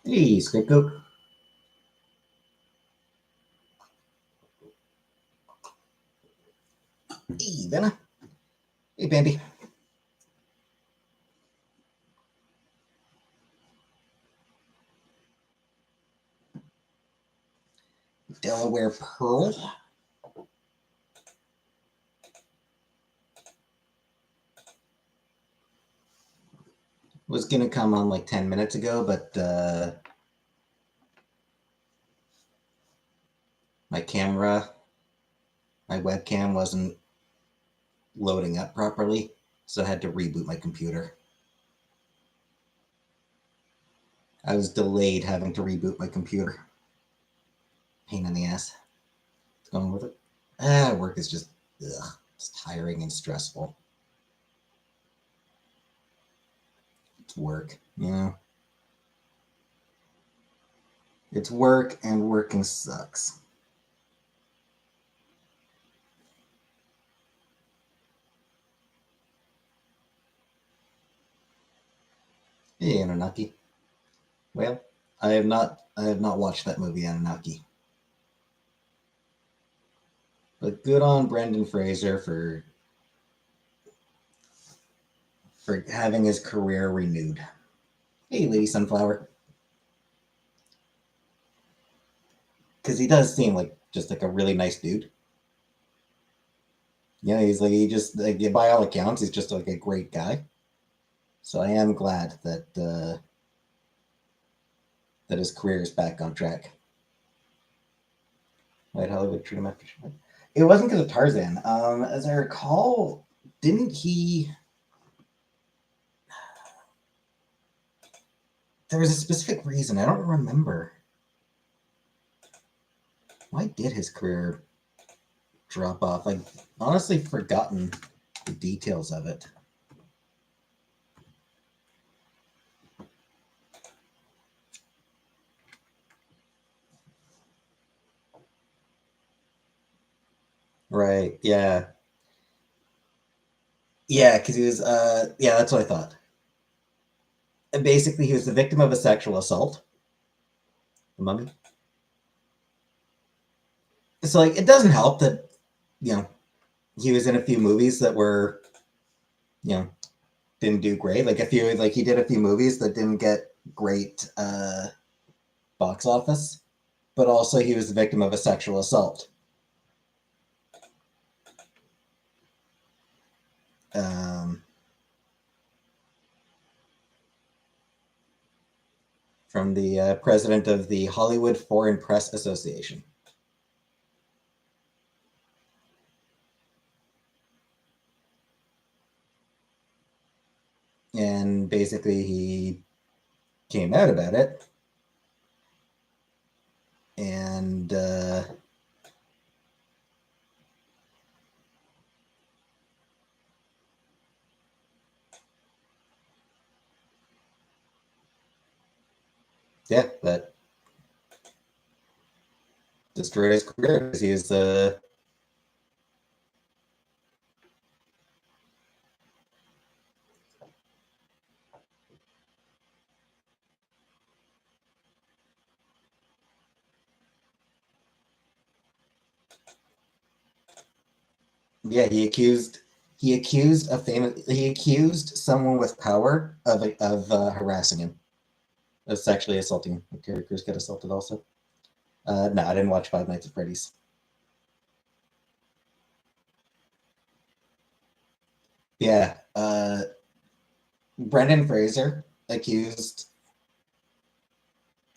Hey, Scapegoat. Hey, Benna. Hey, Bambi. Delaware Pearl. Was going to come on like 10 minutes ago, but my webcam wasn't loading up properly, so I had to reboot my computer. I was delayed having to reboot my computer. Pain in the ass. What's going on with it? Work is just, it's tiring and stressful. It's work, you know? It's work, and working sucks. Hey, Anunnaki. Well, I have not watched that movie, Anunnaki. But good on Brendan Fraser for having his career renewed. Hey, Lady Sunflower. Because he does seem like just like a really nice dude. Yeah, he's like, by all accounts, he's just like a great guy. So I am glad that that his career is back on track. White Hollywood treat him after. It wasn't because of Tarzan. As I recall, didn't he? There was a specific reason. I don't remember. Why did his career drop off? I've honestly forgotten the details of it. Right. Yeah. Yeah, because he was. Yeah, that's what I thought. And basically, he was the victim of a sexual assault. The Mummy. So, like, it doesn't help that he was in a few movies that were, didn't do great. Like he did a few movies that didn't get great box office, but also he was the victim of a sexual assault. From the president of the Hollywood Foreign Press Association. And basically, he came out about it. And yeah, that destroyed his career because he was yeah, he accused someone with power of harassing him, of sexually assaulting him. Terry Crews got assaulted also. No, I didn't watch Five Nights at Freddy's. Yeah, Brendan Fraser accused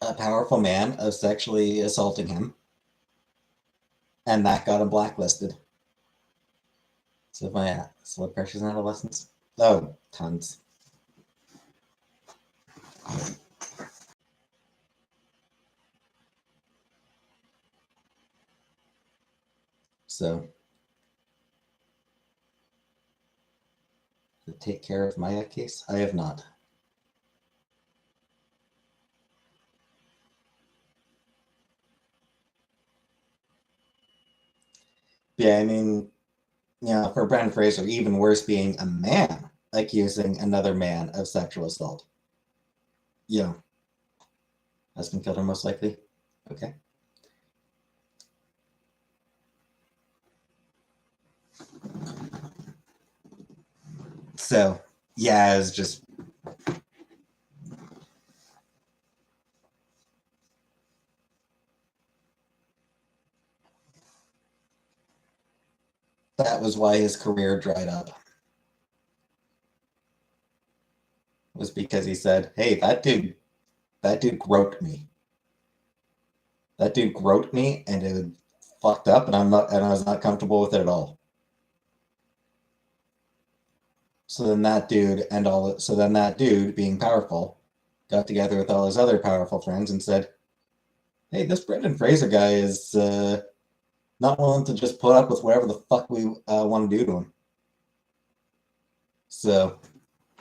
a powerful man of sexually assaulting him, and that got him blacklisted. So my blood pressures in adolescence. Oh, tons. So to take care of my case, I have not. Yeah, I mean, for Brendan Fraser, even worse being a man accusing another man of sexual assault. Yeah. Husband killed her, most likely. Okay. So, yeah, it's just. That was why his career dried up. Was because he said, "Hey, that dude groped me. That dude groped me, and it fucked up, and I was not comfortable with it at all." So then that dude, being powerful, got together with all his other powerful friends and said, "Hey, this Brendan Fraser guy is not willing to just put up with whatever the fuck we want to do to him. So,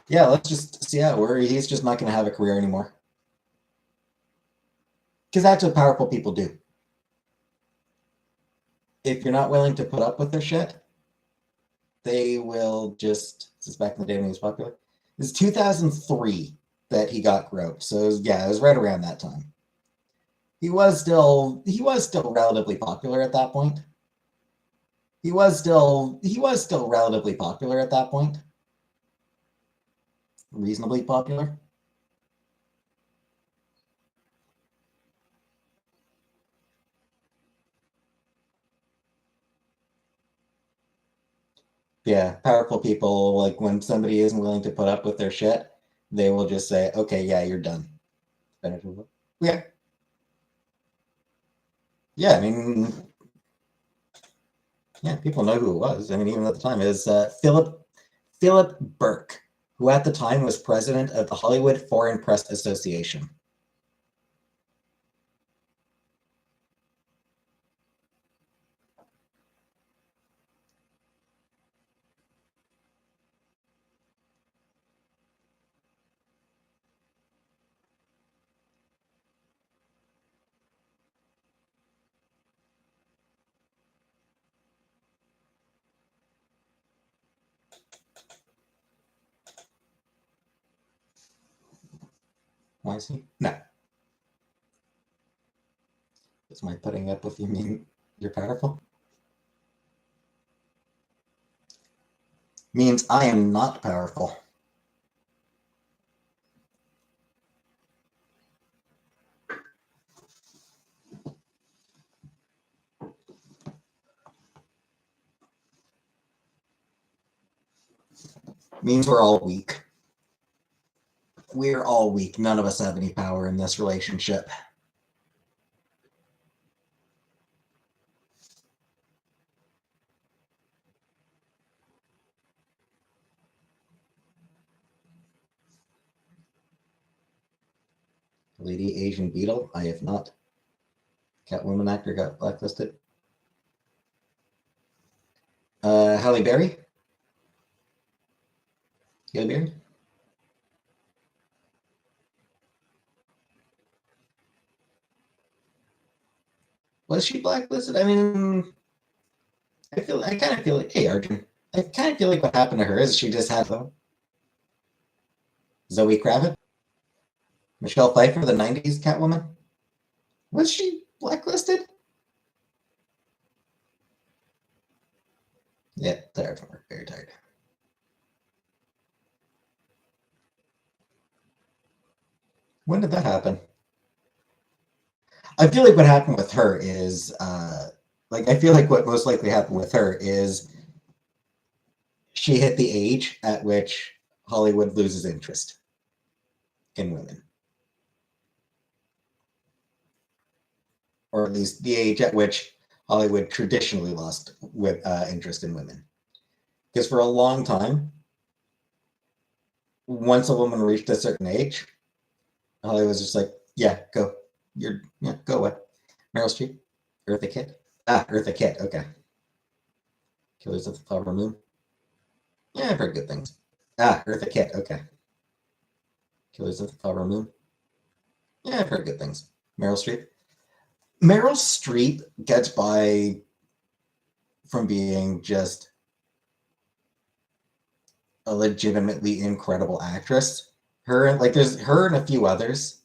yeah, let's just see where he's just not going to have a career anymore." Because that's what powerful people do. If you're not willing to put up with their shit, they will just. This is back in the day when he was popular. It's 2003 that he got groped. So it was right around that time. He was still relatively popular at that point. He was still relatively popular at that point. Reasonably popular. Yeah, powerful people, like when somebody isn't willing to put up with their shit, they will just say, "Okay, yeah, you're done." Yeah. Yeah, I mean, yeah, people know who it was. I mean, even at the time, it was Philip Burke, who at the time was president of the Hollywood Foreign Press Association. Why is he? No. Is my putting up with you mean you're powerful? Means I am not powerful. Means we're all weak. We're all weak. None of us have any power in this relationship. Lady Asian Beetle? I have not. Catwoman actor got blacklisted. Halle Berry? Halle Berry? Was she blacklisted? I mean, I kind of feel like, hey, Arjun, I kind of feel like what happened to her is she just had them. Zoe Kravitz? Michelle Pfeiffer, the 90s Catwoman? Was she blacklisted? Yeah, tired from work. Very tired. When did that happen? I feel like what happened with her is, I feel like what most likely happened with her is she hit the age at which Hollywood loses interest in women. Or at least the age at which Hollywood traditionally lost with interest in women. Because for a long time, once a woman reached a certain age, Hollywood was just like, "Yeah, go, go away." Meryl Streep, Eartha Kitt. Eartha Kitt. Okay. Killers of the Flower Moon. Yeah, I've heard good things. Eartha Kitt. Okay. Killers of the Flower Moon. Yeah, I've heard good things. Meryl Streep. Meryl Streep gets by from being just a legitimately incredible actress. There's her and a few others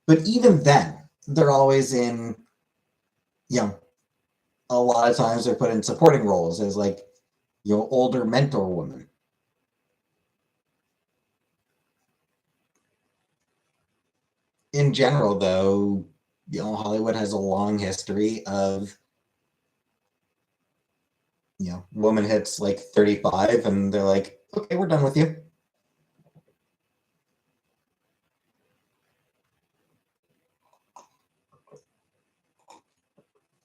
But even then, they're always in, you know, a lot of times they're put in supporting roles as like, you know, older mentor woman. In general, though, you know, Hollywood has a long history of, you know, woman hits like 35 and they're like, okay, we're done with you.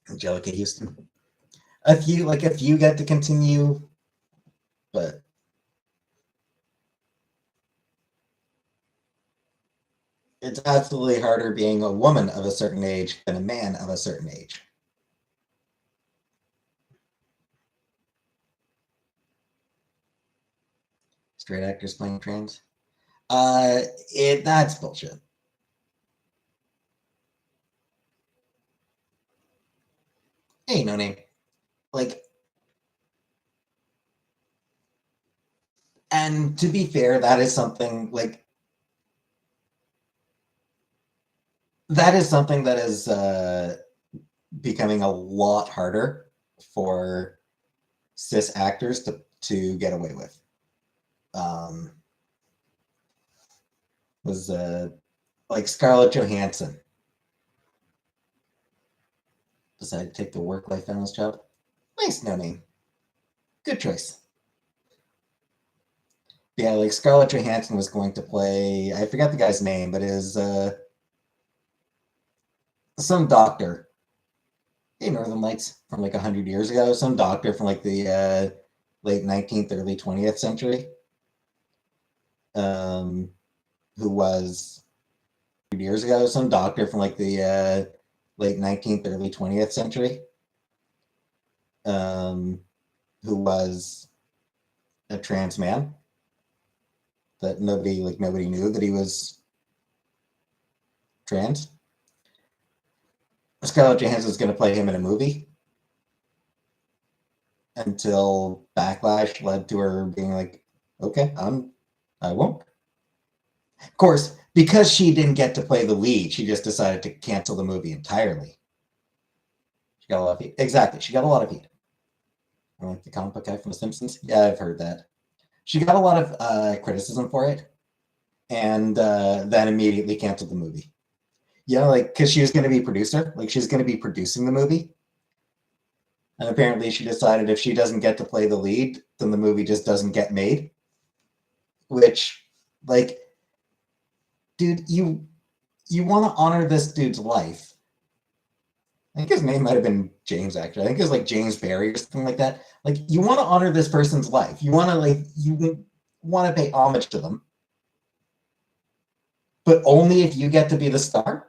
Angelica Houston. If you get to continue, but it's absolutely harder being a woman of a certain age than a man of a certain age. Straight actors playing trans. That's bullshit. Hey, no name. Like, and to be fair, that is something like that is becoming a lot harder for cis actors to get away with. Um, was like Scarlett Johansson decided to take the work-life balance job. Nice, no name. Good choice. Yeah, like Scarlett Johansson was going to play. I forgot the guy's name, but is some doctor. Hey, Northern Lights from like 100 years ago. Some doctor from like the late 19th, early 20th century. Um, who was years ago? Some doctor from like the late 19th, early 20th century. Um, who was a trans man that nobody knew that he was trans. Scarlett Johansson is going to play him in a movie until backlash led to her being like, "Okay, I won't." Of course, because she didn't get to play the lead, she just decided to cancel the movie entirely. She got a lot of heat. Exactly, she got a lot of heat. Like the comic book guy from The Simpsons. Yeah, I've heard that. She got a lot of criticism for it, and then immediately canceled the movie. Yeah, like because she was going to be producer, like she's going to be producing the movie, and apparently she decided if she doesn't get to play the lead, then the movie just doesn't get made. Which, like, dude, you want to honor this dude's life. I think his name might have been James. Actually, I think it was like James Barry or something like that. Like, you want to honor this person's life. You want to pay homage to them, but only if you get to be the star.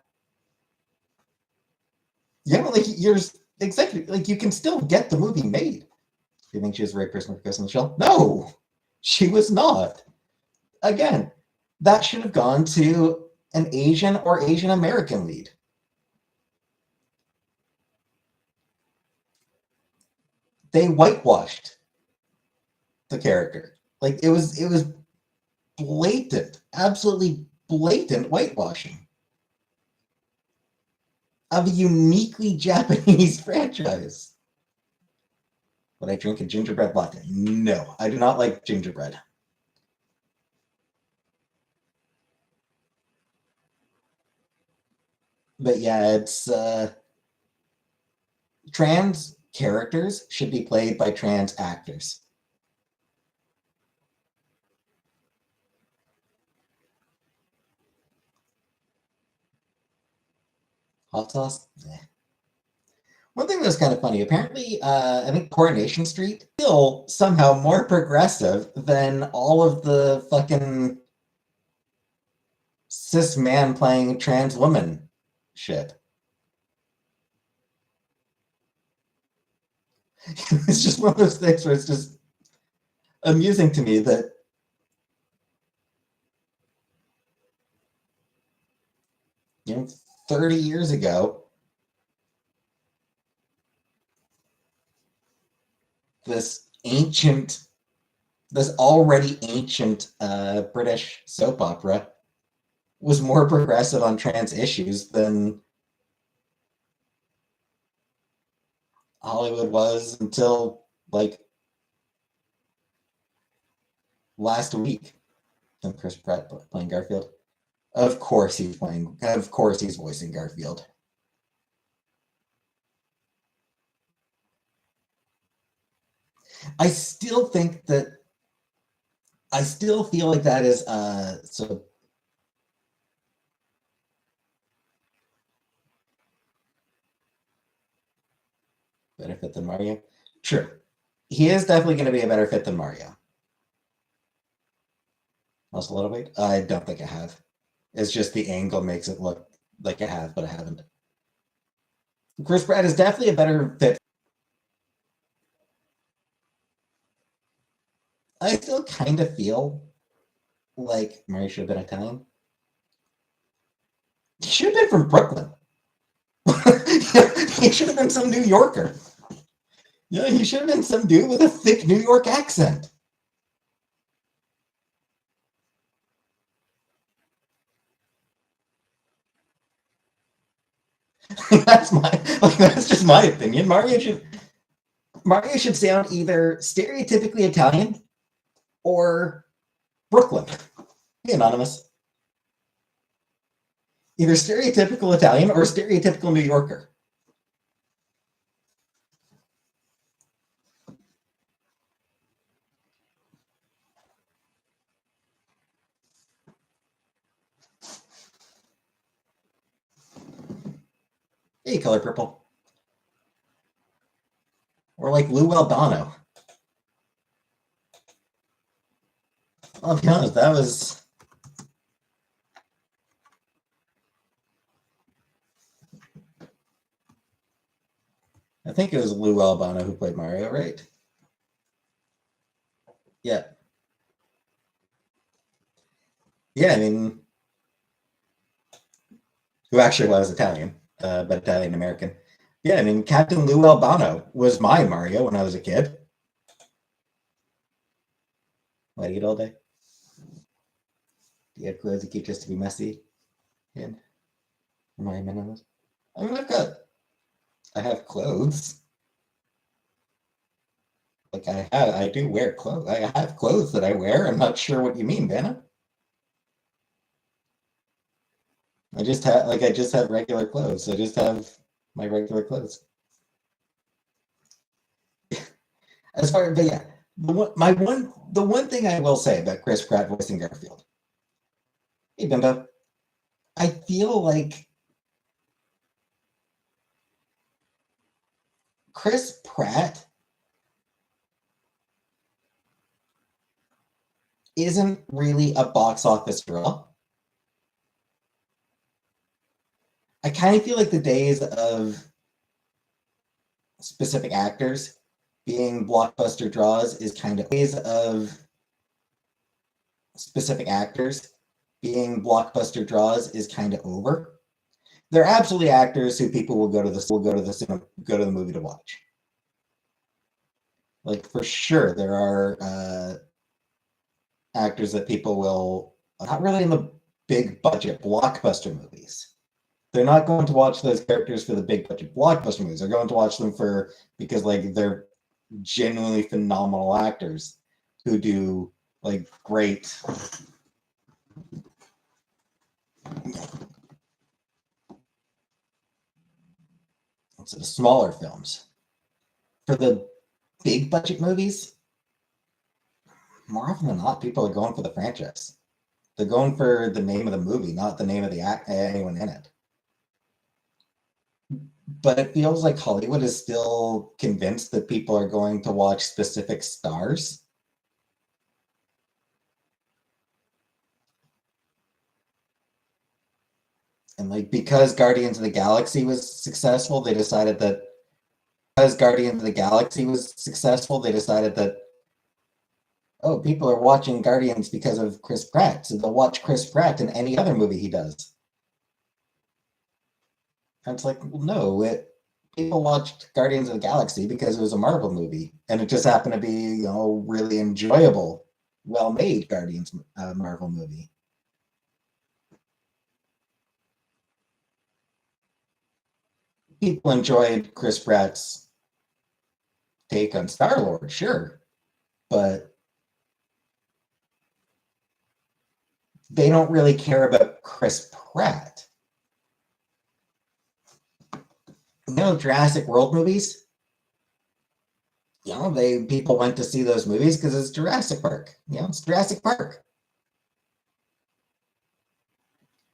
Yeah, like you're exactly like you can still get the movie made. Do you think she was the right person for Ghost in the Shell? No, she was not. Again, that should have gone to an Asian or Asian American lead. They whitewashed the character. Like it was blatant, absolutely blatant whitewashing of a uniquely Japanese franchise. Would I drink a gingerbread latte? No, I do not like gingerbread. But yeah, it's trans characters should be played by trans actors. Hot sauce? Eh. One thing that's kind of funny, apparently, I think Coronation Street still somehow more progressive than all of the fucking cis man playing trans woman shit. It's just one of those things where it's just amusing to me that 30 years ago, this this already ancient British soap opera was more progressive on trans issues than Hollywood was until like last week. And Chris Pratt playing Garfield. Of course he's playing. Of course he's voicing Garfield. I still think that. I still feel like that is so. Better fit than Mario. True. He is definitely going to be a better fit than Mario. Lost a little weight? I don't think I have. It's just the angle makes it look like I have, but I haven't. Chris Pratt is definitely a better fit. I still kind of feel like Mario should have been Italian. He should have been from Brooklyn. He should have been some New Yorker. Yeah, he should have been some dude with a thick New York accent. That's just my opinion. Mario should sound either stereotypically Italian or Brooklyn. Be anonymous. Either stereotypical Italian or stereotypical New Yorker. Hey, color purple. Or like Lou Albano. I'll be honest, that was. I think it was Lou Albano who played Mario, right? Yeah. Yeah, I mean, who actually was Italian, but Italian American. Yeah, I mean, Captain Lou Albano was my Mario when I was a kid. Why do you eat all day? Do you have clothes that keep just to be messy? And Mario Menounos? I mean, I have clothes. Like I do wear clothes. I have clothes that I wear. I'm not sure what you mean, Vanna. I just have regular clothes. I just have my regular clothes. But yeah, the one thing I will say about Chris Pratt voicing Garfield. Hey, Bimbo, I feel like Chris Pratt isn't really a box office draw. I kind of feel like the days of specific actors being blockbuster draws is kind of days of specific actors being blockbuster draws is kind of over. There are absolutely actors who people will go to the cinema, go to the movie to watch. Like for sure, there are actors that people will not really in the big budget blockbuster movies. They're not going to watch those characters for the big budget blockbuster movies. They're going to watch them because like they're genuinely phenomenal actors who do like great smaller films. For the big budget movies, more often than not, people are going for the franchise. They're going for the name of the movie, not the name of the anyone in it. But it feels like Hollywood is still convinced that people are going to watch specific stars. And like because Guardians of the Galaxy was successful, they decided that oh, people are watching Guardians because of Chris Pratt, so they'll watch Chris Pratt in any other movie he does. And it's like, well, no, people watched Guardians of the Galaxy because it was a Marvel movie, and it just happened to be, really enjoyable, well-made Guardians Marvel movie. People enjoyed Chris Pratt's take on Star-Lord, sure, but they don't really care about Chris Pratt. You know, Jurassic World movies? You know, people went to see those movies because it's Jurassic Park. You know, it's Jurassic Park.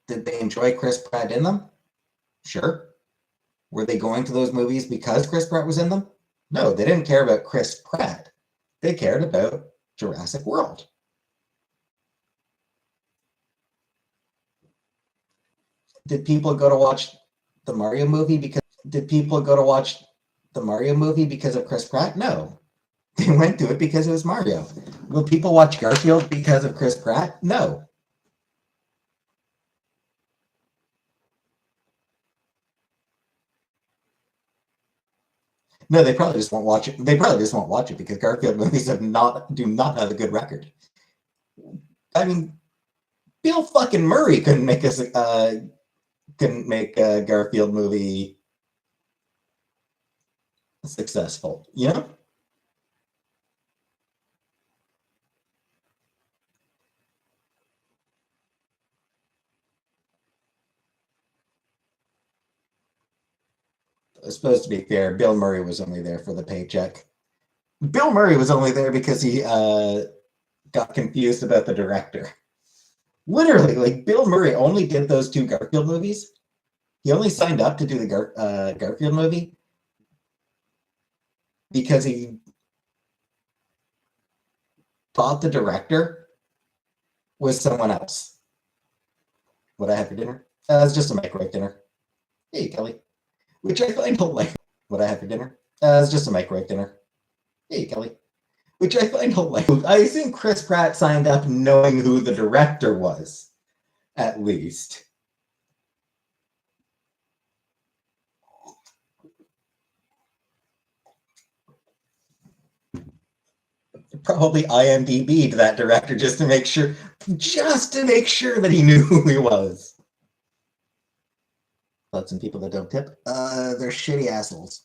Did they enjoy Chris Pratt in them? Sure. Were they going to those movies because Chris Pratt was in them? No, they didn't care about Chris Pratt. They cared about Jurassic World. Did people go to watch the Mario movie because of Chris Pratt? No. They went to it because it was Mario. Will people watch Garfield because of Chris Pratt? No. No, they probably just won't watch it. They probably just won't watch it because Garfield movies do not have a good record. I mean, Bill fucking Murray couldn't make a Garfield movie successful, you know? It's supposed to be fair. Bill Murray was only there for the paycheck. Bill Murray was only there because he got confused about the director. Literally, like Bill Murray only did those two Garfield movies. He only signed up to do the Garfield movie because he thought the director was someone else. What I have for dinner? It's just a microwave dinner. Hey, Kelly. Which I find hilarious. What I have for dinner? It's just a microwave dinner. Hey, Kelly. Which I find hilarious. I assume Chris Pratt signed up knowing who the director was, at least. Probably IMDb'd that director just to make sure that he knew who he was. But some people that don't tip, they're shitty assholes.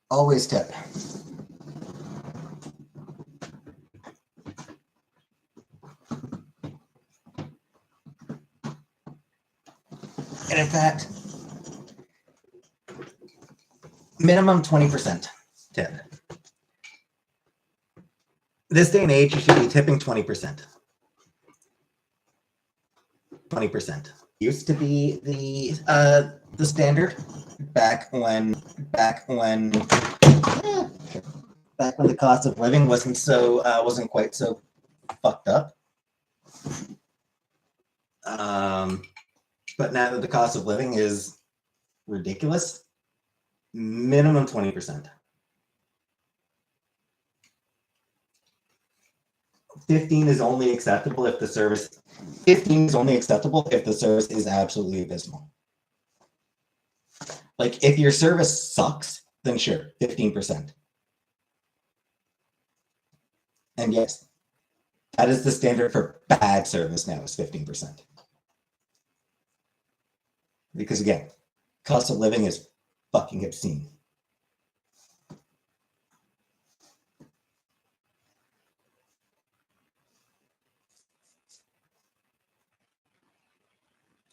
Always tip. And in fact, minimum 20% tip. This day and age, you should be tipping 20%. 20% used to be the standard back when the cost of living wasn't quite so fucked up. But now that the cost of living is ridiculous, minimum 20%. 15 is only acceptable if the service is absolutely abysmal. Like if your service sucks, then sure, 15%. And yes, that is the standard for bad service now, is 15%. Because again, cost of living is fucking obscene.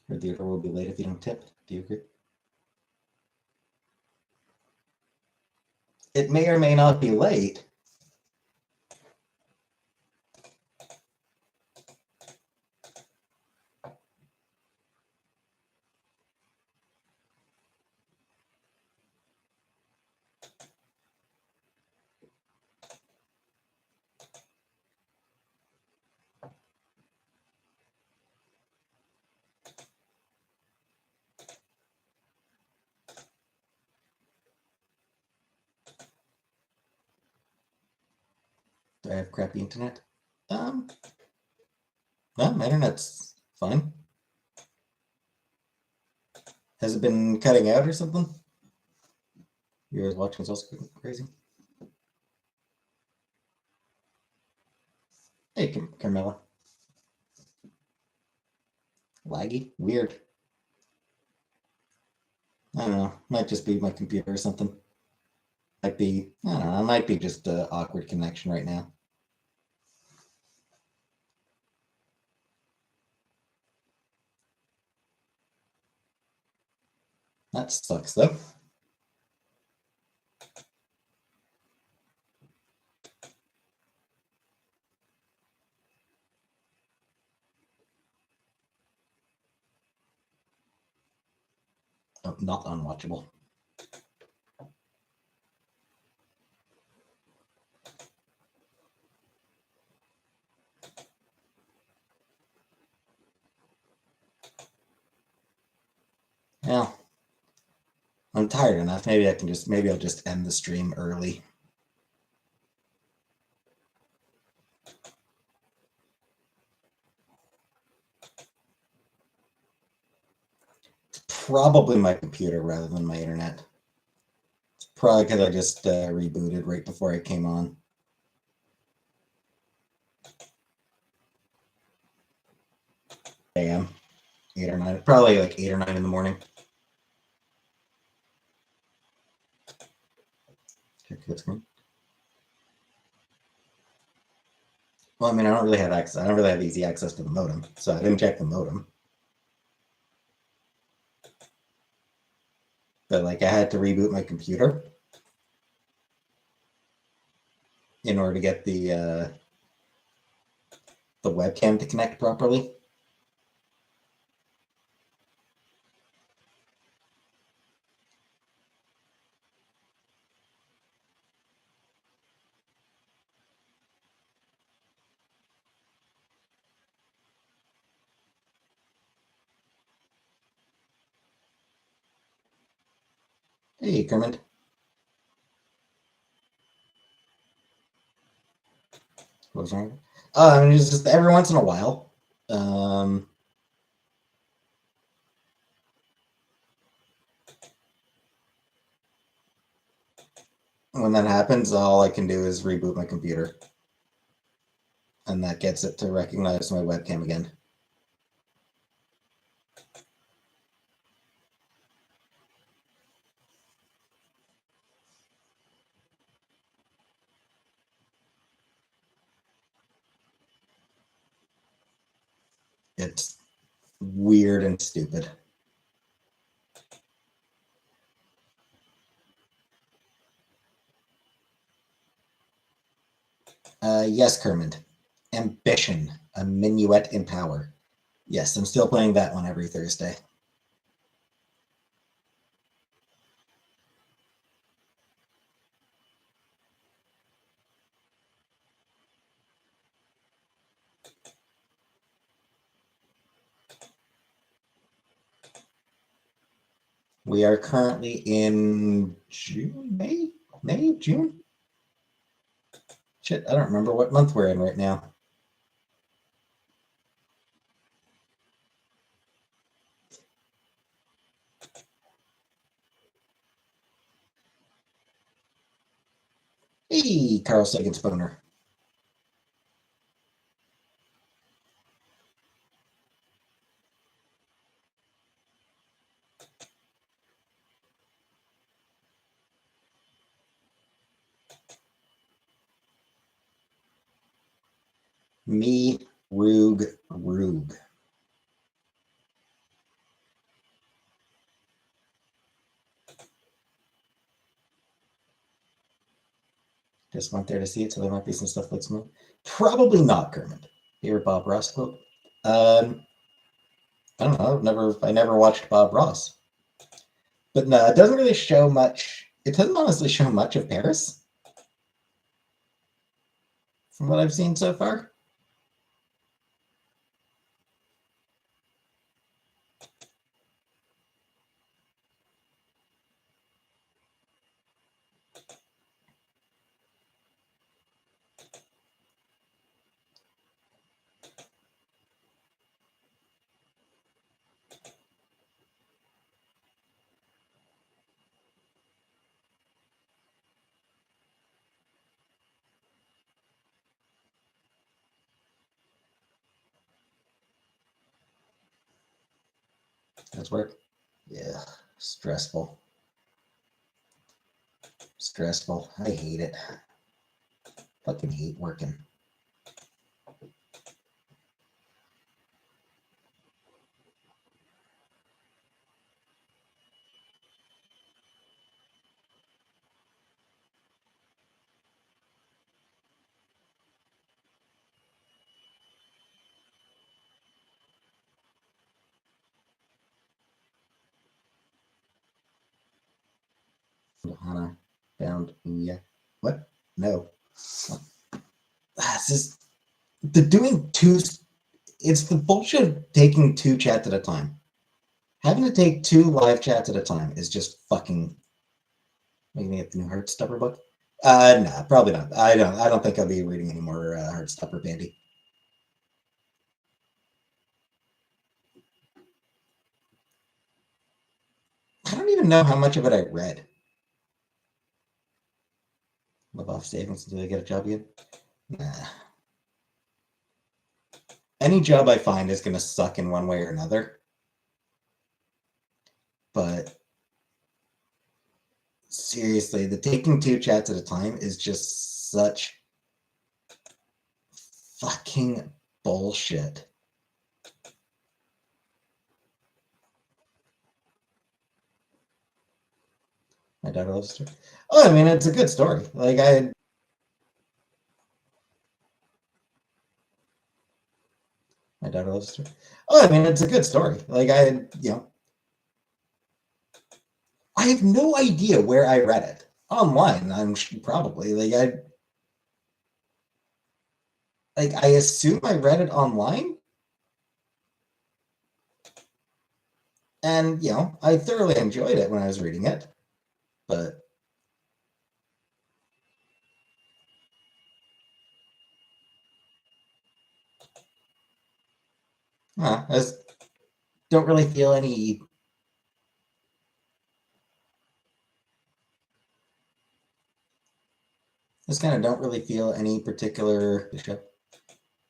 Or the order will be late if you don't tip. Do you agree? It may or may not be late. Do I have crappy internet? No, my internet's fine. Has it been cutting out or something? Yours watching is also crazy. Hey, Carmela. Laggy? Weird. I don't know. Might just be my computer or something. Might be, I don't know. It might be just an awkward connection right now. That sucks though. Oh, not unwatchable. Yeah. I'm tired enough. Maybe I'll just end the stream early. It's probably my computer rather than my internet. It's probably because I just rebooted right before I came on. AM, 8 or 9, probably like 8 or 9 in the morning. Check the screen. Well, I mean, I don't really have access. I don't really have easy access to the modem, so I didn't check the modem. But like, I had to reboot my computer in order to get the webcam to connect properly. Hey, Kermit. What was wrong? I mean, it's just every once in a while. When that happens, all I can do is reboot my computer. And that gets it to recognize my webcam again. It's weird and stupid. Yes, Kermit. Ambition, a minuet in power. Yes, I'm still playing that one every Thursday. We are currently in June, May, June? Shit, I don't remember what month we're in right now. Hey, Carl Sagan Spooner. Me, Roog. Just went there to see it, so there might be some stuff that's smooth. Probably not, Kermit. Favorite Bob Ross quote? I don't know. I never watched Bob Ross. But no, it doesn't really show much. It doesn't honestly show much of Paris from what I've seen so far. That's work. Yeah. Stressful. Stressful. I hate it. Fucking hate working. Hana found Ouya. What? No. This is the doing two. It's the bullshit of taking two chats at a time. Having to take two live chats at a time is just fucking making me get the new Heartstopper book. Nah, probably not. I don't think I'll be reading any more Heartstopper Bandy. I don't even know how much of it I read. Live off savings until I get a job again. Nah. Any job I find is going to suck in one way or another. But seriously, the taking two chats at a time is just such fucking bullshit. My daughter loves the story. Oh, I mean, it's a good story. Like, my daughter loves the story. Oh, I mean, it's a good story. Like, I have no idea where I read it. Online, I'm probably. I assume I read it online. And, I thoroughly enjoyed it when I was reading it. But I just don't really feel any. Just kind of don't really feel any particular show.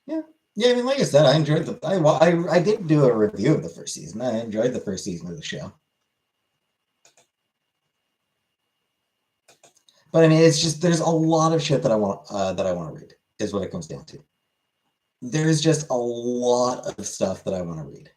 Yeah. Yeah, I mean, like I said, I enjoyed I did do a review of the first season. I enjoyed the first season of the show. But I mean, it's just there's a lot of shit that I want to read. Is what it comes down to. There's just a lot of stuff that I want to read.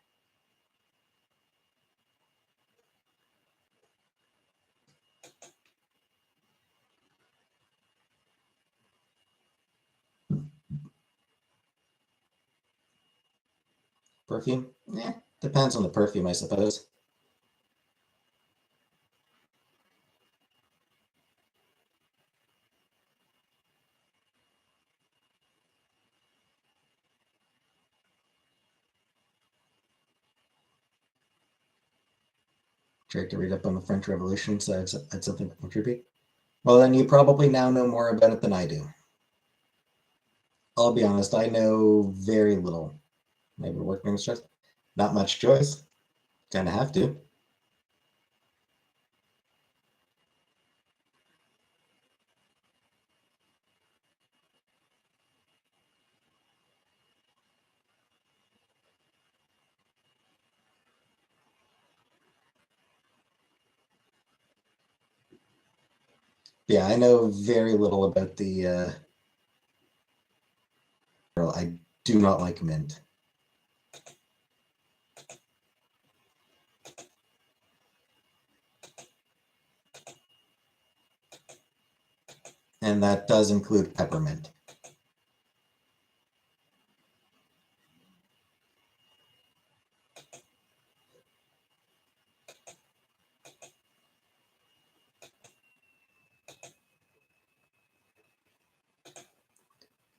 Perfume? Yeah, depends on the perfume, I suppose. Tried to read up on the French Revolution, so I had something to contribute. Well, then you probably now know more about it than I do. I'll be honest, I know very little. Maybe working stress. Not much choice. Kind of have to. Yeah, I know very little about the. I do not like mint. And that does include peppermint.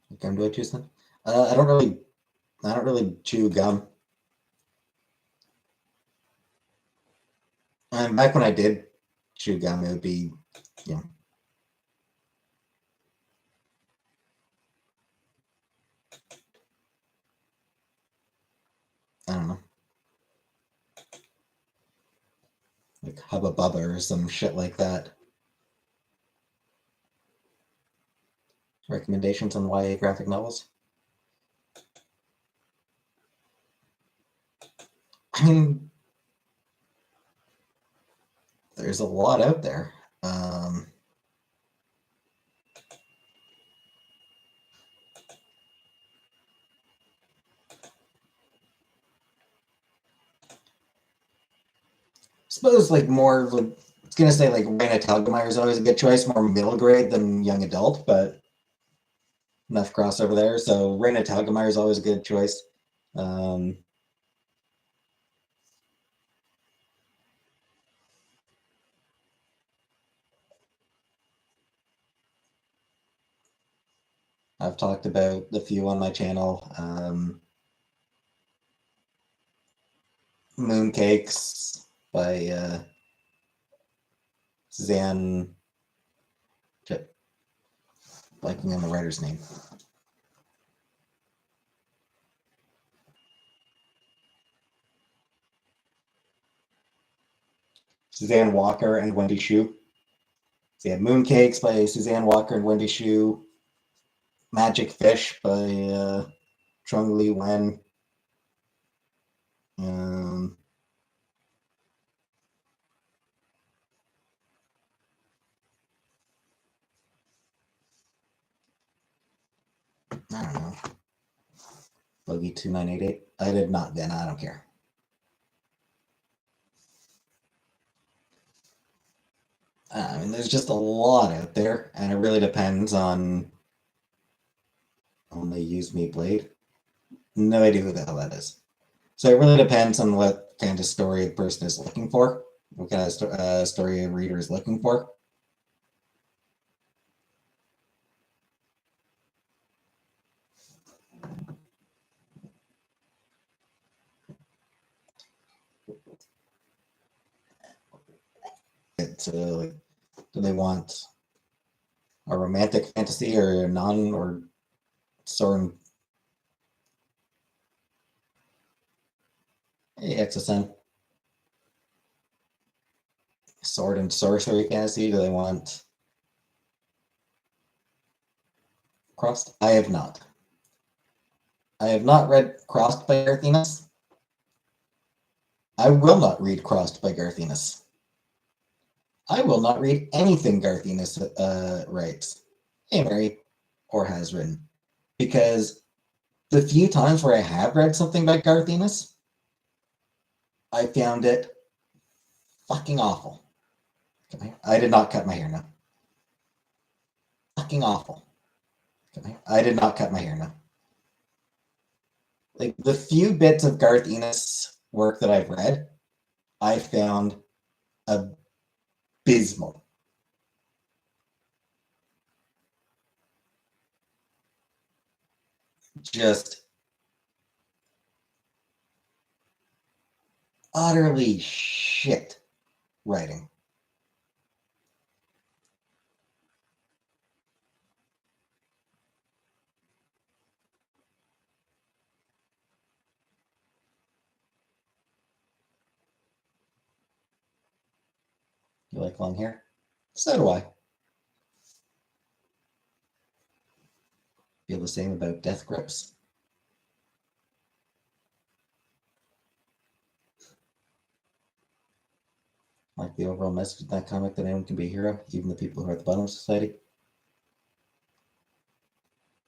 What gum do I choose then? I don't really chew gum. Back when I did chew gum, it would be, you know, I don't know, like Hubba Bubba or some shit like that. Recommendations on YA graphic novels? I mean, there's a lot out there. Suppose like more like it's gonna say like Raina Telgemeier is always a good choice, more middle grade than young adult, but enough crossover there. So Raina Telgemeier is always a good choice. I've talked about the few on my channel. Mooncakes by Suzanne. Blanking on the writer's name. Suzanne Walker and Wendy Xu. So you have Mooncakes by Suzanne Walker and Wendy Xu. Magic Fish by Chung Li Wen. I don't know. Bogey 2988. I did not then. I don't care. I mean, there's just a lot out there, and it really depends on Only Use Me Blade. No idea who the hell that is. So it really depends on what kind of story a person is looking for, what kind of story a reader is looking for. It's like, do they want a romantic fantasy or a non or sword? Hey, XSN. Sword and sorcery fantasy? Do they want Crossed? I have not. I have not read Crossed by Garth Ennis. I will not read Crossed by Garth Ennis. I will not read anything Garth Ennis writes, Mary, or has written, because the few times where I have read something by Garth Ennis, I found it fucking awful. I did not cut my hair now. Fucking awful. I did not cut my hair now. Like the few bits of Garth Ennis work that I've read, I found abysmal. Just utterly shit writing. You like long hair? So do I. Feel the same about Death Grips. Like the overall message of that comic that anyone can be a hero, even the people who are at the bottom of society.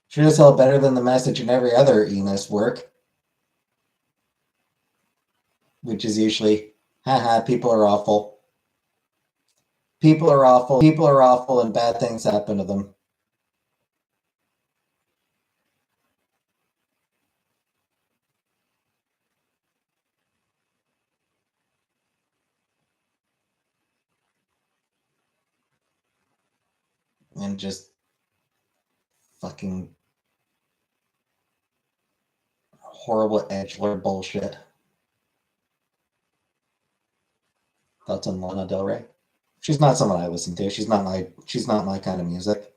Sure as hell better than the message in every other Ennis work, which is usually, haha, people are awful. People are awful, and bad things happen to them. And just fucking horrible edgelord bullshit. Thoughts on Lana Del Rey? She's not someone I listen to. She's not my kind of music.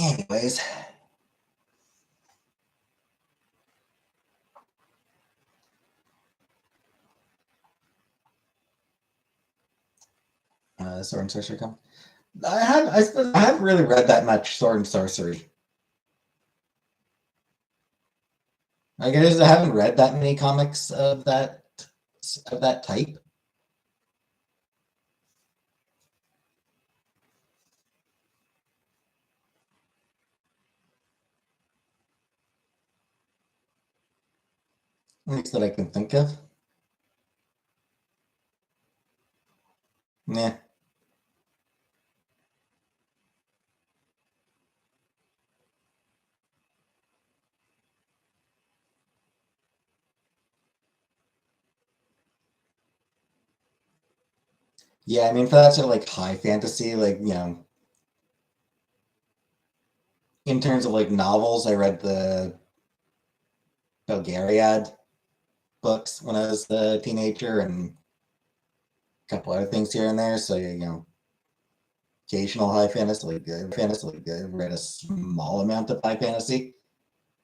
Anyways. Sword and Sorcery comic. I suppose I haven't really read that much Sword and Sorcery. I guess I haven't read that many comics of that type. At least that I can think of. Yeah. Yeah, I mean, for that sort of like high fantasy, like, in terms of like novels, I read the Belgariad books when I was a teenager and a couple other things here and there. So, occasional high fantasy, like good. Read a small amount of high fantasy,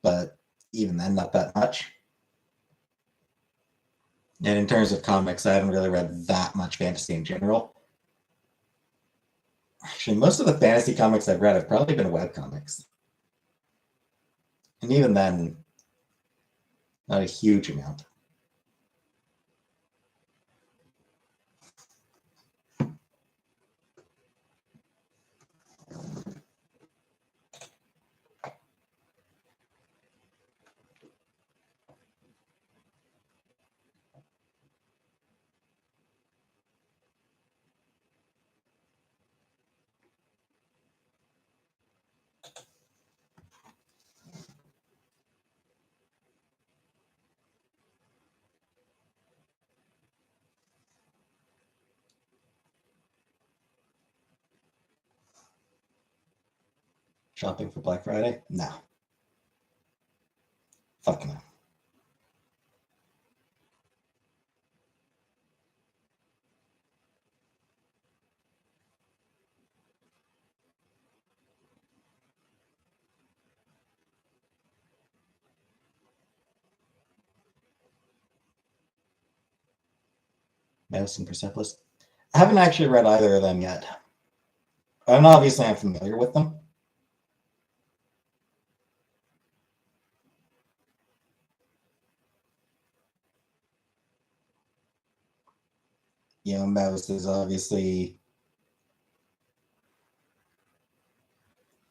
but even then, not that much. And in terms of comics, I haven't really read that much fantasy in general. Actually, most of the fantasy comics I've read have probably been webcomics. And even then, not a huge amount. Shopping for Black Friday? No. Fuck no. Mouse and Persepolis. I haven't actually read either of them yet. And obviously I'm familiar with them. Mouse is obviously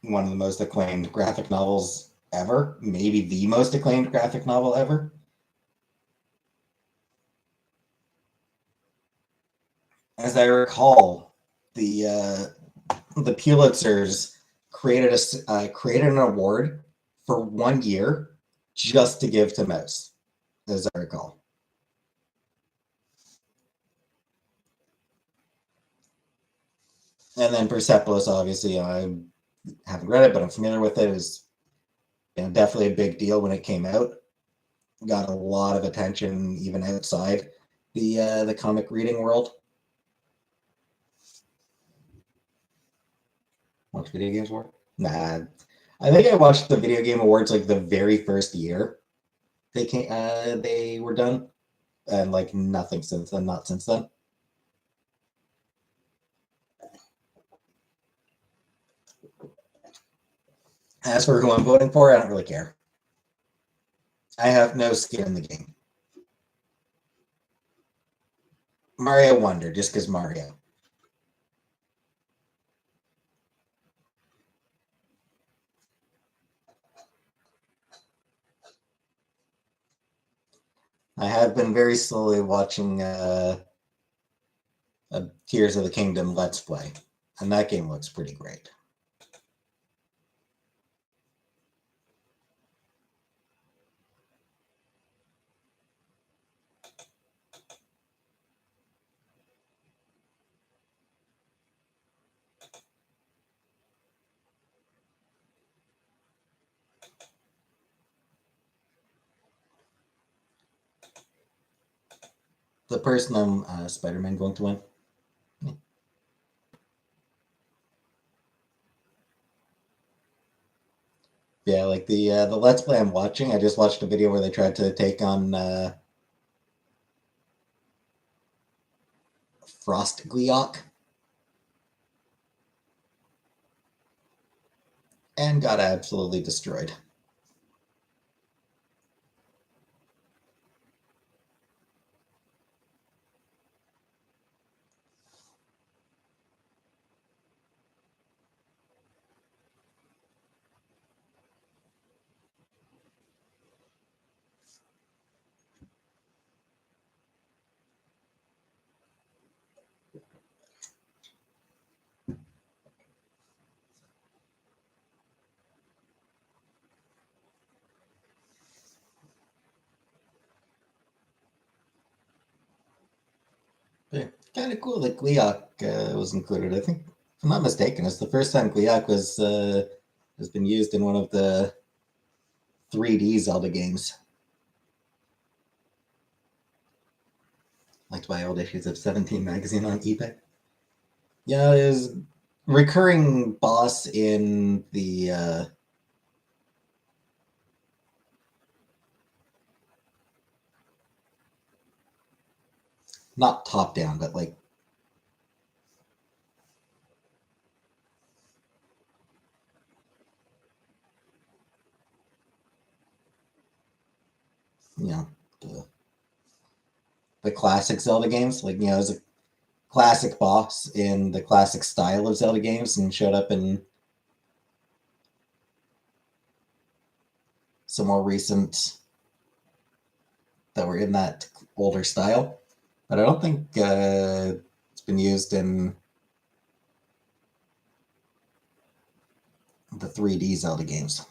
one of the most acclaimed graphic novels ever. Maybe the most acclaimed graphic novel ever. As I recall, the Pulitzers created an award for 1 year just to give to Mouse, as I recall. And then Persepolis, obviously, I haven't read it, but I'm familiar with it. It was definitely a big deal when it came out. Got a lot of attention even outside the comic reading world. Watch video games award? Nah, I think I watched the video game awards like the very first year they were done, and like nothing since then. Not since then. As for who I'm voting for, I don't really care. I have no skin in the game. Mario Wonder, just because Mario. I have been very slowly watching Tears of the Kingdom Let's Play, and that game looks pretty great. The person I'm Spider-Man going to win. Yeah, like the Let's Play I'm watching, I just watched a video where they tried to take on Frost Gleeok and got absolutely destroyed. Yeah, kind of cool that Gleeok was included. I think, if I'm not mistaken, it's the first time Gleeok has been used in one of the 3D Zelda games. Like to buy old issues of 17 magazine on eBay. Yeah, there's recurring boss in the not top down, but like you know the classic Zelda games. Like there's a classic boss in the classic style of Zelda games, and showed up in some more recent that were in that older style. But I don't think it's been used in the 3D Zelda games.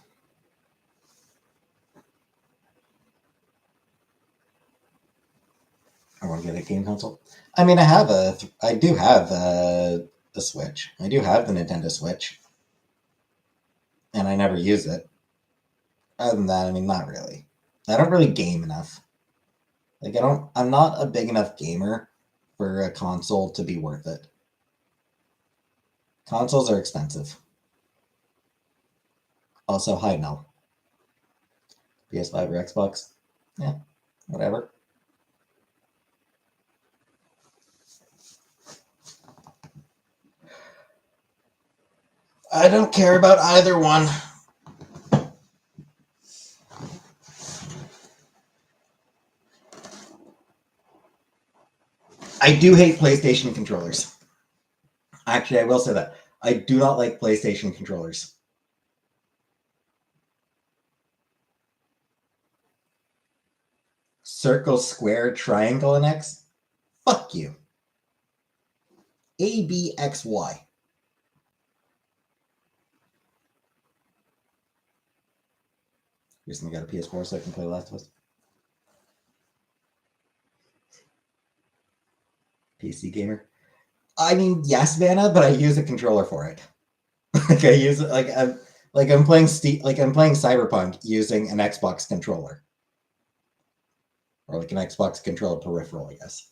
I want to get a game console. I mean, I do have a Switch. I do have the Nintendo Switch, and I never use it. Other than that, I mean, not really. I don't really game enough. Like, I'm not a big enough gamer for a console to be worth it. Consoles are expensive. Also, high no. PS5 or Xbox, yeah, whatever. I don't care about either one. I do hate PlayStation controllers. Actually, I will say that. I do not like PlayStation controllers. Circle, square, triangle, and X? Fuck you. A, B, X, Y. Recently got a PS4 so I can play Last of Us. PC gamer. I mean, yes, Vanna, but I use a controller for it. Like I use it I'm playing Cyberpunk using an Xbox controller. Or like an Xbox controller peripheral, I guess.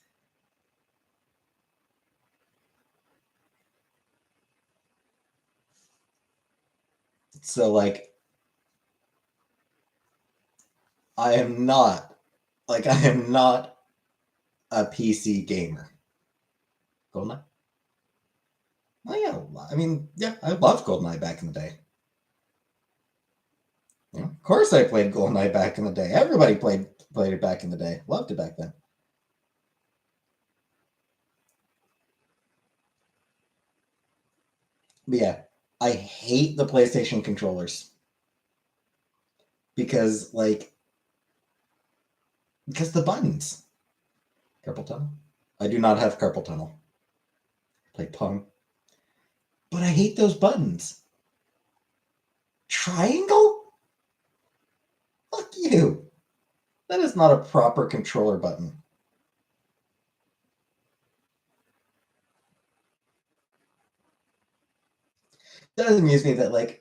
So like I am not a PC gamer. GoldenEye? Oh yeah, I mean, yeah, I loved GoldenEye back in the day. Yeah, of course I played GoldenEye back in the day. Everybody played it back in the day. Loved it back then. But yeah, I hate the PlayStation controllers. Because the buttons. Carpal tunnel? I do not have carpal tunnel. I play Pong. But I hate those buttons. Triangle? Fuck you. That is not a proper controller button. That does amuse me that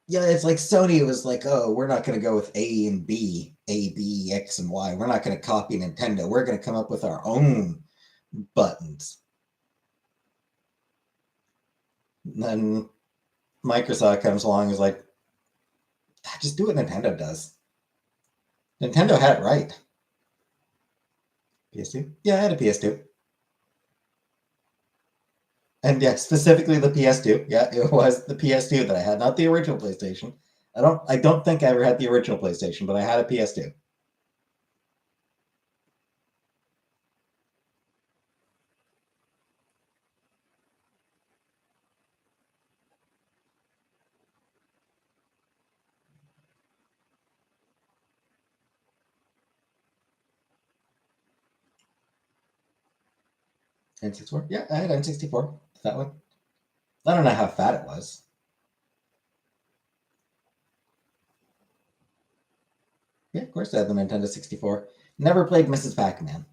yeah, it's like Sony was like, oh, we're not going to go with A and B, A, B, X, and Y. We're not going to copy Nintendo. We're going to come up with our own buttons. And then Microsoft comes along and is like, just do what Nintendo does. Nintendo had it right. PS2? Yeah, I had a PS2. And yeah, specifically the PS2. Yeah, it was the PS2 that I had, not the original PlayStation. I don't think I ever had the original PlayStation, but I had a PS2. N64? Yeah, I had N64. That one. I don't know how fat it was. Yeah, of course I had the Nintendo 64. Never played Mrs. Pac-Man,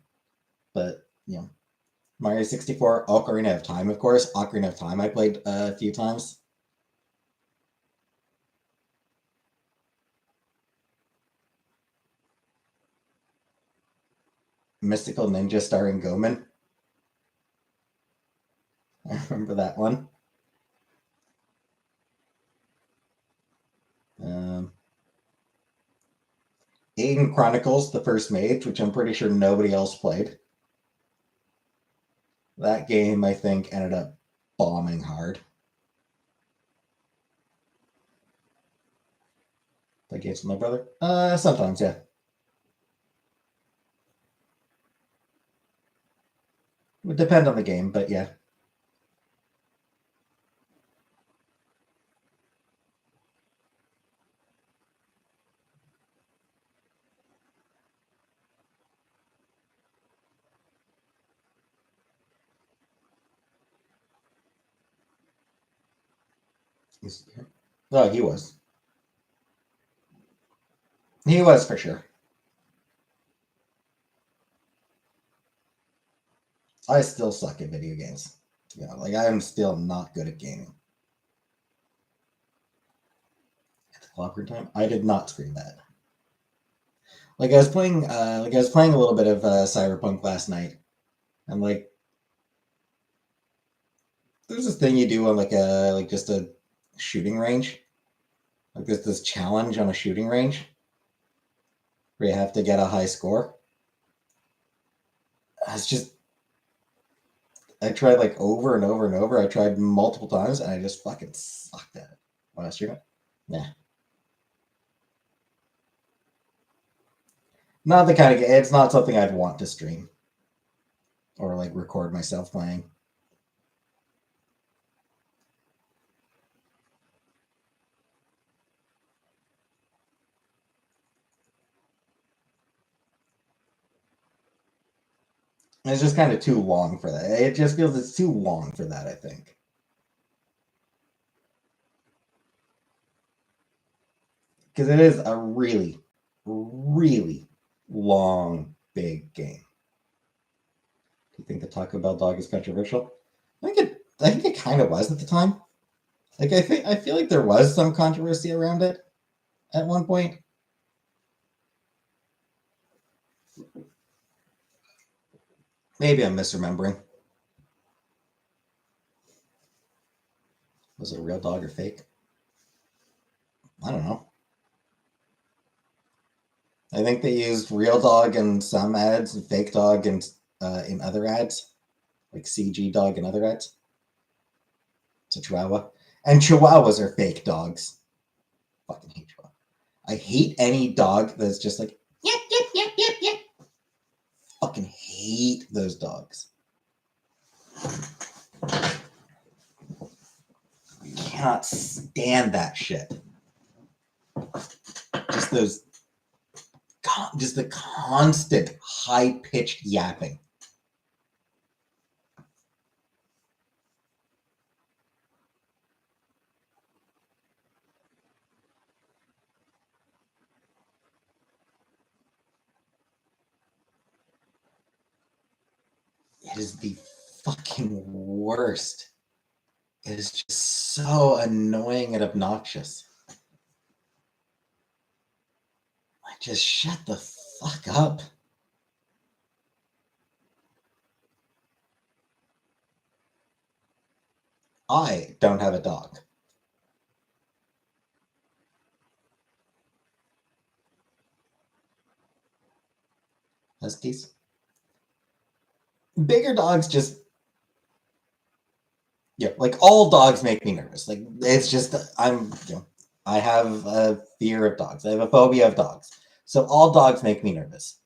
but Mario 64, Ocarina of Time, of course. Ocarina of Time I played a few times. Mystical Ninja starring Goman. I remember that one. Um, Aiden Chronicles, the first mage, which I'm pretty sure nobody else played. That game, I think, ended up bombing hard. Play games with my brother? Sometimes, yeah. Would depend on the game, but yeah. Oh, he was. He was for sure. I still suck at video games. Like I'm still not good at gaming. At the clock time, I did not scream that. Like I was playing a little bit of Cyberpunk last night, and like there's this thing you do on like just a shooting range. Like there's this challenge on a shooting range where you have to get a high score. It's just I tried like over and over and over. I tried multiple times, and I just fucking sucked at it when I was shooting. Yeah, not the kind of game. It's not something I'd want to stream or like record myself playing. It's just kind of too long for that. It just feels it's too long for that, I think. Because it is a really, really long, big game. Do you think the Taco Bell dog is controversial? I think it kind of was at the time. Like I feel like there was some controversy around it at one point. Maybe I'm misremembering. Was it a real dog or fake? I don't know. I think they used real dog in some ads and fake dog in other ads, like CG dog in other ads. It's a Chihuahua, and Chihuahuas are fake dogs. Fucking hate Chihuahua. I hate any dog that's just like yep yep yep yep yep. Fucking hate those dogs. Cannot stand that shit. Just those, just the constant high pitched yapping. It is the fucking worst. It is just so annoying and obnoxious. Like, just shut the fuck up. I don't have a dog. Huskies. Bigger dogs just, yeah, like all dogs make me nervous. Like it's just I have a fear of dogs. I have a phobia of dogs. So all dogs make me nervous.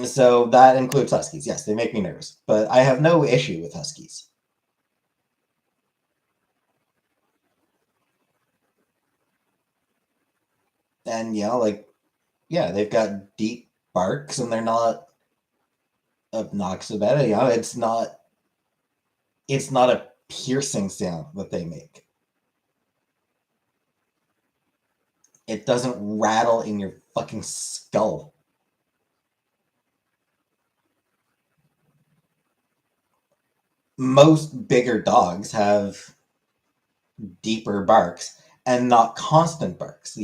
So that includes huskies. Yes, they make me nervous, but I have no issue with huskies. And like yeah, they've got deep barks and they're not obnoxious about it. It's not a piercing sound that they make. It doesn't rattle in your fucking skull. Most bigger dogs have deeper barks and not constant barks.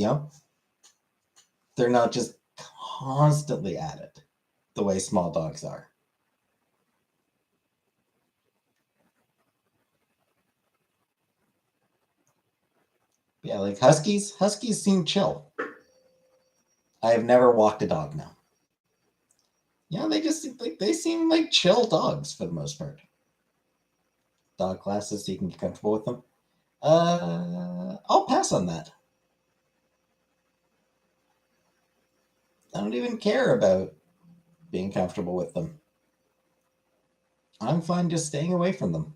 They're not just constantly at it the way small dogs are. Yeah, like huskies seem chill. I have never walked a dog now. Yeah, they seem like chill dogs for the most part. Dog classes so you can get comfortable with them. I'll pass on that. I don't even care about being comfortable with them. I'm fine just staying away from them.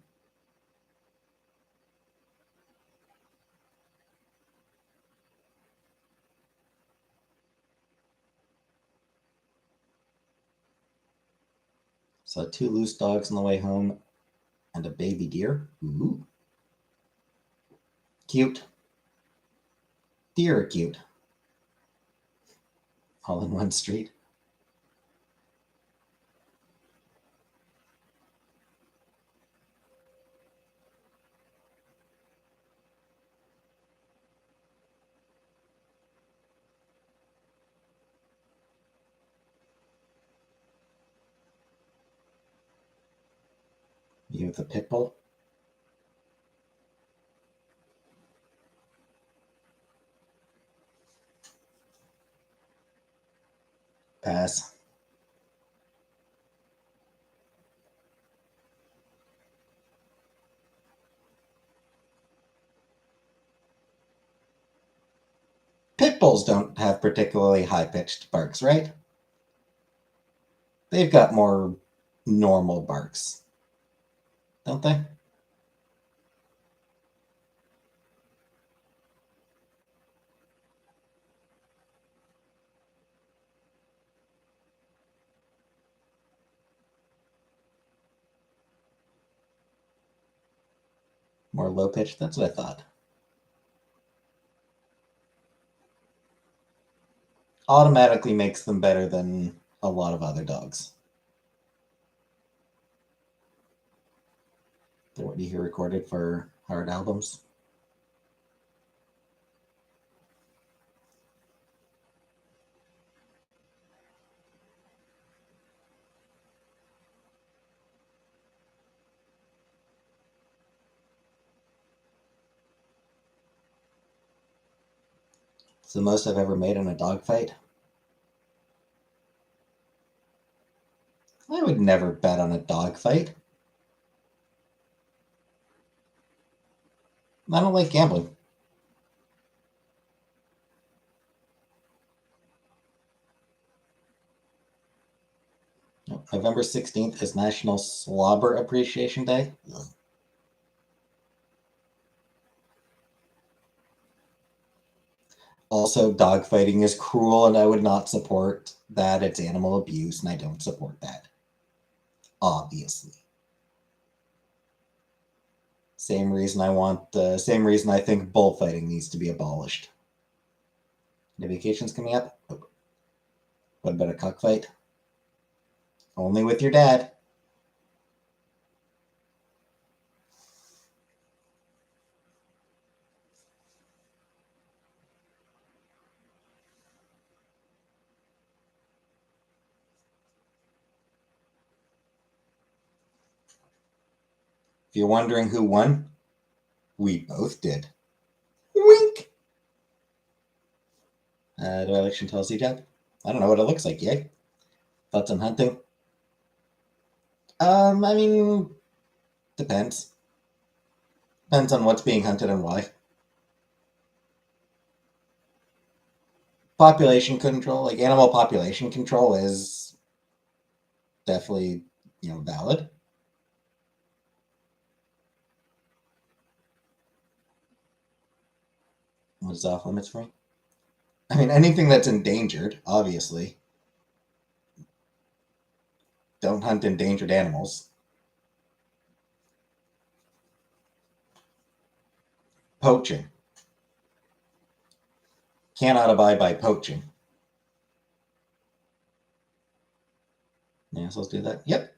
So 2 loose dogs on the way home and a baby deer. Ooh, cute. Deer are cute. All in one street. You with a pit bull? Pass. Pit bulls don't have particularly high pitched barks, right? They've got more normal barks, don't they? More low pitched? That's what I thought. Automatically makes them better than a lot of other dogs. What do you hear recorded for hard albums? It's the most I've ever made in a dog fight. I would never bet on a dog fight. I don't like gambling. November 16th is National Slobber Appreciation Day. Ugh. Also, dog fighting is cruel and I would not support that. It's animal abuse and I don't support that. Obviously. Same reason I think bullfighting needs to be abolished. The vacation's coming up. Oh, what about a cockfight? Only with your dad. If you're wondering who won, we both did. Wink! Do I like Chantel's hijab? I don't know what it looks like yet. Thoughts on hunting? I mean, depends. Depends on what's being hunted and why. Population control, like animal population control, is definitely, valid. What is off limits for me? I mean, anything that's endangered, obviously. Don't hunt endangered animals. Poaching. Cannot abide by poaching. Assholes do that? Yep.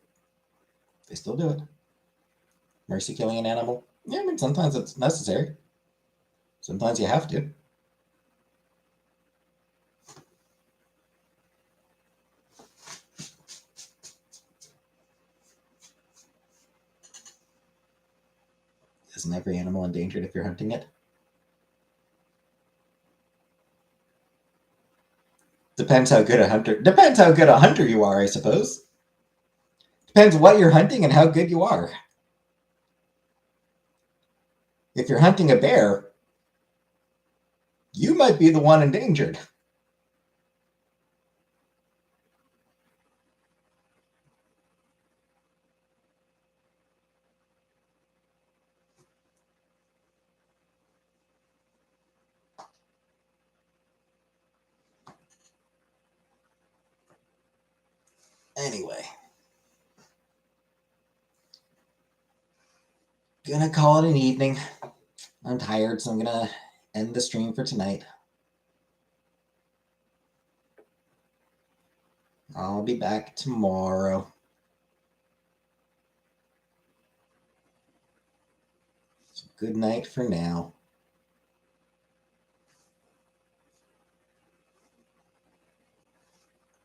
They still do it. Mercy killing an animal? Yeah, I mean, sometimes it's necessary. Sometimes you have to. Isn't every animal endangered if you're hunting it? Depends how good a hunter you are, I suppose. Depends what you're hunting and how good you are. If you're hunting a bear, you might be the one endangered. Anyway, gonna call it an evening. I'm tired, so I'm gonna end the stream for tonight. I'll be back tomorrow. So good night for now.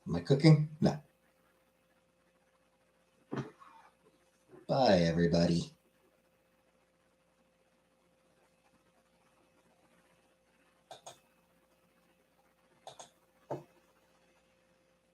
Am I cooking? No. Bye, everybody.